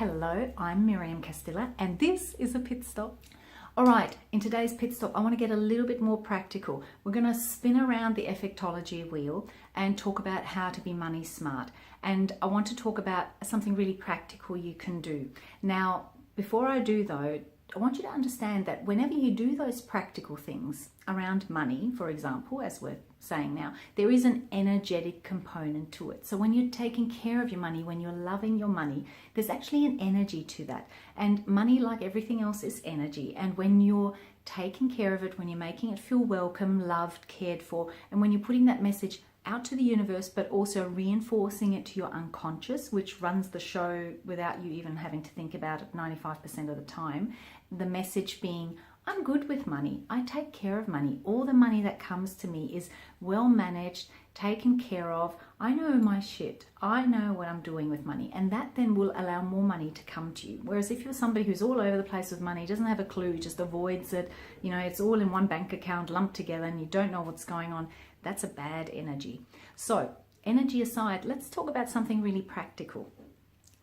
Hello, I'm Miriam Castilla and this is a pit stop. All right, in today's pit stop, I want to get a little bit more practical. We're going to spin around the Effectology wheel and talk about how to be money smart. And I want to talk about something really practical you can do. Now, before I do though, I want you to understand that whenever you do those practical things around money, for example, as we're saying now, there is an energetic component to it. So when you're taking care of your money, when you're loving your money, there's actually an energy to that. And money, like everything else, is energy. And when you're taking care of it, when you're making it feel welcome, loved, cared for, and when you're putting that message out to the universe, but also reinforcing it to your unconscious, which runs the show without you even having to think about it 95% of the time. The message being, I'm good with money. I take care of money. All the money that comes to me is well managed, taken care of. I know my shit. I know what I'm doing with money. And that then will allow more money to come to you. Whereas if you're somebody who's all over the place with money, doesn't have a clue, just avoids it, you know, it's all in one bank account lumped together and you don't know what's going on, that's a bad energy. So energy aside, let's talk about something really practical.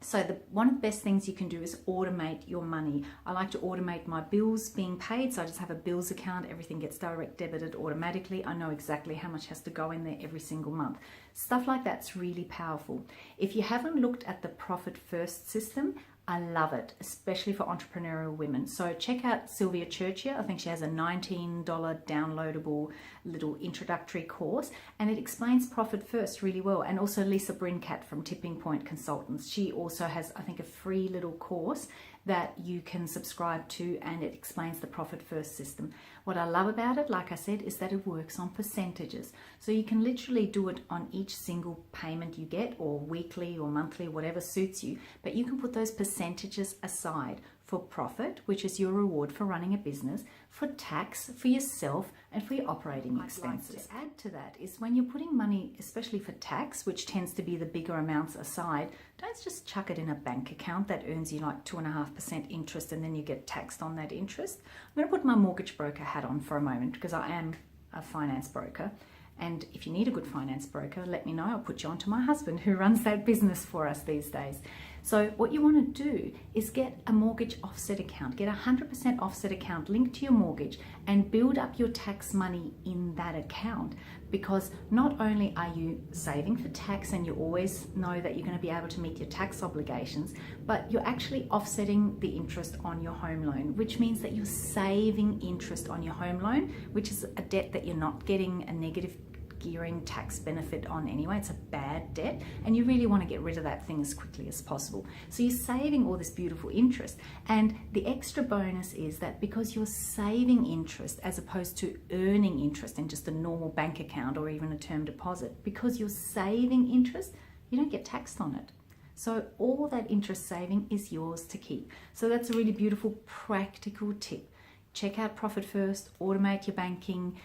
So one of the best things you can do is automate your money. I like to automate my bills being paid. So I just have a bills account. Everything gets direct debited automatically. I know exactly how much has to go in there every single month. Stuff like that's really powerful. If you haven't looked at the Profit First system, I love it, especially for entrepreneurial women. So check out Sylvia Churchier. I think she has a $19 downloadable little introductory course, and it explains Profit First really well. And also Lisa Brincat from Tipping Point Consultants. She also has, I think, a free little course that you can subscribe to, and it explains the Profit First system. What I love about it, like I said, is that it works on percentages. So you can literally do it on each single payment you get, or weekly or monthly, whatever suits you. But you can put those percentages aside for profit, which is your reward for running a business, for tax, for yourself, and for your operating expenses. Like to add to that is when you're putting money, especially for tax, which tends to be the bigger amounts aside, don't just chuck it in a bank account that earns you like 2.5% interest and then you get taxed on that interest. I'm going to put my mortgage broker hat on for a moment because I am a finance broker. And if you need a good finance broker, let me know. I'll put you on to my husband who runs that business for us these days. So what you want to do is get a mortgage offset account, get a 100% offset account linked to your mortgage and build up your tax money in that account. Because not only are you saving for tax and you always know that you're going to be able to meet your tax obligations, but you're actually offsetting the interest on your home loan, which means that you're saving interest on your home loan, which is a debt that you're not getting a negative gearing tax benefit on anyway. It's a bad debt and you really want to get rid of that thing as quickly as possible. So you're saving all this beautiful interest, and the extra bonus is that because you're saving interest as opposed to earning interest in just a normal bank account or even a term deposit, because you're saving interest, you don't get taxed on it. So all that interest saving is yours to keep. So that's a really beautiful practical tip. Check out Profit First, automate your banking,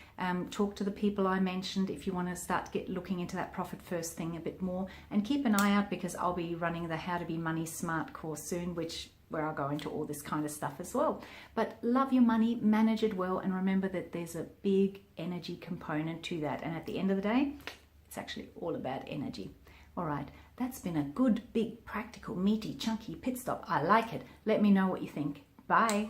talk to the people I mentioned if you want to start looking into that Profit First thing a bit more, and keep an eye out because I'll be running the How to Be Money Smart course soon, where I'll go into all this kind of stuff as well. But love your money, manage it well, and remember that there's a big energy component to that. And at the end of the day, it's actually all about energy. All right, that's been a good, big, practical, meaty, chunky pit stop. I like it. Let me know what you think. Bye.